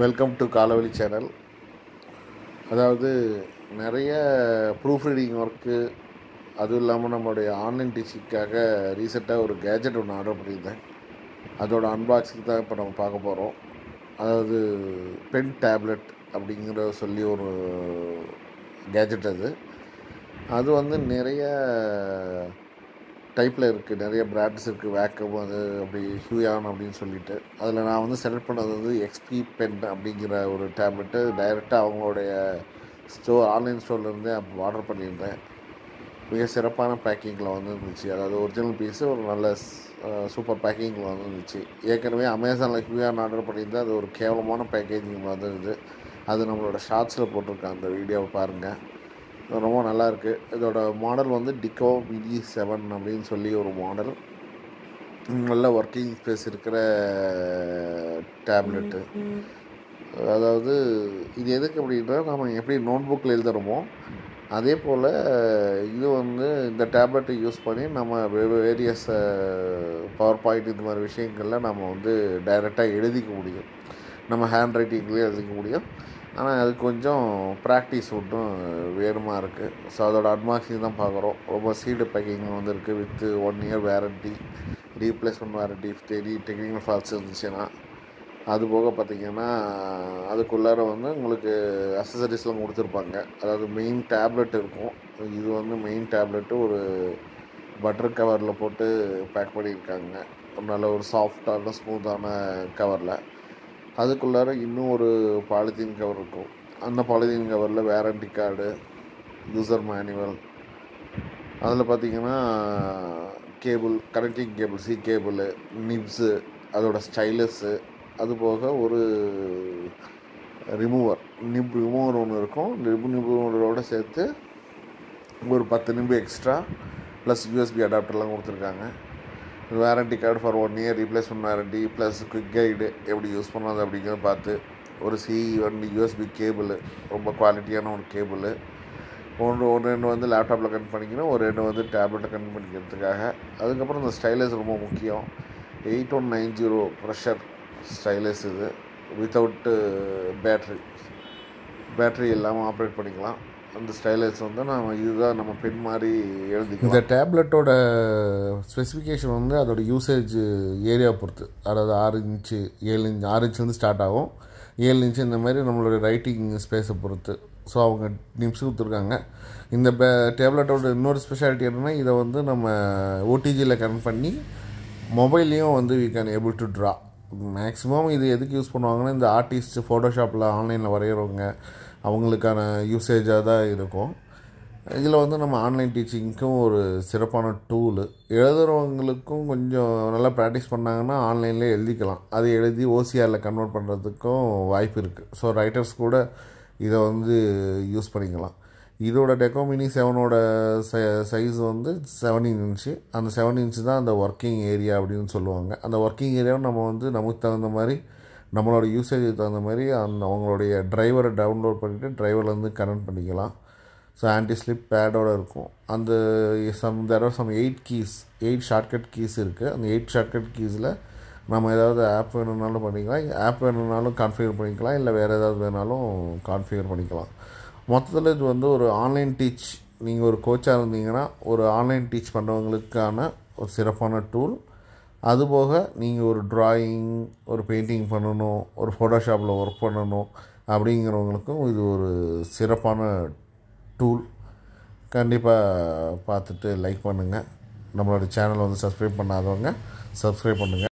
Welcome to காலவழி channel. அதாவது நிறைய proof reading work, அதுவும் இல்லாமல் நம்மளுடைய ஆன்லைன் டீச்சிங்காக ரீசெண்டாக ஒரு கேஜெட் ஒன்று ஆர்டர் பண்ணியிருந்தேன். அதோட அன்பாக்சிங் தான் இப்போ நம்ம பார்க்க போகிறோம். அதாவது பென் டேப்லெட் அப்படிங்கிற சொல்லி ஒரு கேஜெட் அது வந்து நிறைய டைப்பில் இருக்குது, நிறைய பிராண்ட்ஸ் இருக்குது. வேக்கம் அது அப்படி ஹியூயான் அப்படின்னு சொல்லிட்டு அதில் நான் வந்து செலக்ட் பண்ணது வந்து எக்ஸ்பி பென் அப்படிங்கிற ஒரு டேப்லெட்டு டைரெக்டாக அவங்களுடைய ஆன்லைன் ஸ்டோர்லேருந்தே அப்போ ஆர்டர் பண்ணியிருந்தேன். மிக சிறப்பான பேக்கிங்கில் வந்து இருந்துச்சு. அதாவது ஒரிஜினல் பீஸு ஒரு நல்ல சூப்பர் பேக்கிங்கில் வந்து இருந்துச்சு. ஏற்கனவே அமேசானில் ஹியூயான் ஆர்டர் பண்ணியிருந்தேன். அது ஒரு கேவலமான பேக்கேஜிங் வந்துருது. அது நம்மளோட ஷார்ட்ஸில் போட்டிருக்கேன், அந்த வீடியோவை பாருங்கள். ரொம்ப நல்லாயிருக்கு. இதோட மாடல் வந்து டிகோ மினி 7 அப்படின்னு சொல்லி ஒரு மாடல். நல்ல ஒர்க்கிங் ஸ்பேஸ் இருக்கிற டேப்லெட்டு. அதாவது இது எதுக்கு அப்படின்னா, நம்ம எப்படி நோட் புக்கில் எழுதுகிறோமோ அதே போல் இது வந்து இந்த டேப்லெட்டை யூஸ் பண்ணி நம்ம வேரியஸ் பவர் பாயிண்ட் இந்த மாதிரி விஷயங்களில் நம்ம வந்து டைரெக்டாக எழுதிக்க முடியும். நம்ம ஹேண்ட் ரைட்டிங்லேயே எழுதிக்க முடியும். ஆனால் அது கொஞ்சம் ப்ராக்டிஸ் ஒன்றும் வேணுமா இருக்குது. ஸோ அதோட அன்பாக்சிங் தான் பார்க்குறோம். ரொம்ப சீல்டு பேக்கிங் வந்து இருக்குது. With 1 year warranty, replacement warranty technical faults இருந்துச்சுன்னா. அது போக பார்த்திங்கன்னா அதுக்குள்ளார வந்து உங்களுக்கு அக்சசரிஸ்லாம் கொடுத்துருப்பாங்க. அதாவது மெயின் டேப்லெட் இருக்கும். இது வந்து மெயின் டேப்லெட்டு ஒரு பட்டர் கவரில் போட்டு பேக் பண்ணியிருக்காங்க. நல்ல ஒரு சாஃப்டான ஸ்மூத்தான கவரில். அதுக்குள்ளார இன்னும் ஒரு பாலித்தீன் கவர் இருக்கும். அந்த பாலித்தீன் கவரில் வேரண்டி கார்டு, யூசர் மேனுவல், அதில் பார்த்திங்கன்னா cable, connecting cable, C cable, nibs, அதோட ஸ்டைலஸ்ஸு, அதுபோக ஒரு நிப் ரிமூவர் ஒன்று இருக்கும். ரிமூவரோடு சேர்த்து ஒரு 10 நிப் எக்ஸ்ட்ரா ப்ளஸ் யூஎஸ்பி அடாப்டர்லாம் கொடுத்துருக்காங்க. Warranty card for 1 year, replacement warranty plus quick guide எப்படி யூஸ் பண்ணாது அப்படிங்கிறத பார்த்து, ஒரு C1 யூஎஸ்பி கேபிள், ரொம்ப குவாலிட்டியான ஒரு கேபிள், ரெண்டு வந்து லேப்டாப்பில் கனெக்ட் பண்ணிக்கணும், ஒரு 2 வந்து டேப்லெட்டை கனெக்ட் பண்ணிக்கிறதுக்காக. அதுக்கப்புறம் இந்த ஸ்டைலஸ் ரொம்ப முக்கியம். 8190 ப்ரெஷர் ஸ்டைலஸ். இது வித்தவுட்டு பேட்ரி இல்லாமல் ஆப்ரேட் பண்ணிக்கலாம். அந்த ஸ்டைலஸ் வந்து இதுதான் நம்ம பென் மாதிரி எழுதிக்கலாம். இந்த டேப்லெட்டோட ஸ்பெசிஃபிகேஷன் வந்து அதோட யூசேஜ் ஏரியா பொறுத்து. அதாவது 6 இன்ச்சு 7 இன்ச், 6 இன்ச்லேருந்து ஸ்டார்ட் ஆகும். 7 இன்ச்சு இந்த மாதிரி நம்மளோட ரைட்டிங் ஸ்பேஸை பொறுத்து. ஸோ அவங்க நிப்ஸ் கொடுத்துருக்காங்க. இந்த டேப்லெட்டோட இன்னொரு ஸ்பெஷாலிட்டி என்னென்னா, இதை வந்து நம்ம ஓடிஜியில் கனெக்ட் பண்ணி மொபைல்லையும் வந்து we can able to draw. Maximum இது எதுக்கு யூஸ் பண்ணுவாங்கன்னா, இந்த ஆர்டிஸ்ட் ஃபோட்டோஷாப்பில் ஆன்லைனில் வரைகிறவங்க அவங்களுக்கான யூசேஜாக தான் இருக்கும். இதில் வந்து நம்ம ஆன்லைன் டீச்சிங்க்கும் ஒரு சிறப்பான டூலு. எழுதுகிறவங்களுக்கும் கொஞ்சம் நல்லா ப்ராக்டிஸ் பண்ணாங்கன்னா ஆன்லைன்லேயே எழுதிக்கலாம். அதை எழுதி ஓசிஆரில் கன்வெர்ட் பண்ணுறதுக்கும் வாய்ப்பு இருக்குது. ஸோ ரைட்டர்ஸ் கூட இதை வந்து யூஸ் பண்ணிக்கலாம். இதோட டெக்கோ மினி 7ஓட சைஸ் வந்து 17 இன்ச்சு. அந்த 7 இன்ச்சு தான் அந்த ஒர்க்கிங் ஏரியா அப்படின்னு சொல்லுவாங்க. அந்த ஒர்க்கிங் ஏரியாவை நம்ம வந்து நமக்கு தகுந்த மாதிரி, நம்மளோட யூசேஜுக்கு தகுந்த மாதிரி அவங்களுடைய டிரைவரை டவுன்லோட் பண்ணிவிட்டு டிரைவர்லேருந்து கனெக்ட் பண்ணிக்கலாம். ஸோ ஆன்டி ஸ்லிப் பேடோடு இருக்கும். அந்த சம் 8 ஷார்ட்கட் கீஸ் இருக்குது. அந்த 8 ஷார்ட்கட் கீஸில் நம்ம ஏதாவது ஆப் வேணும்னாலும் பண்ணிக்கலாம், ஆப் வேணும்னாலும் கான்ஃபிகர் பண்ணிக்கலாம், இல்லை வேறு ஏதாவது வேணாலும் கான்ஃபிகர் பண்ணிக்கலாம். மொத்தத்தில் இது வந்து ஒரு ஆன்லைன் டீச், நீங்கள் ஒரு கோச்சாக இருந்தீங்கன்னா ஒரு ஆன்லைன் டீச் பண்ணுறவங்களுக்கான ஒரு சிறப்பான டூல். அதுபோக நீங்கள் ஒரு ட்ராயிங், ஒரு பெயிண்டிங் பண்ணணும், ஒரு ஃபோட்டோஷாப்பில் ஒர்க் பண்ணணும் அப்படிங்கிறவங்களுக்கும் இது ஒரு சிறப்பான டூல். கண்டிப்பாக பார்த்துட்டு லைக் பண்ணுங்கள். நம்மளோட சேனலை வந்து சப்ஸ்கிரைப் பண்ணாதவங்க சப்ஸ்கிரைப் பண்ணுங்கள்.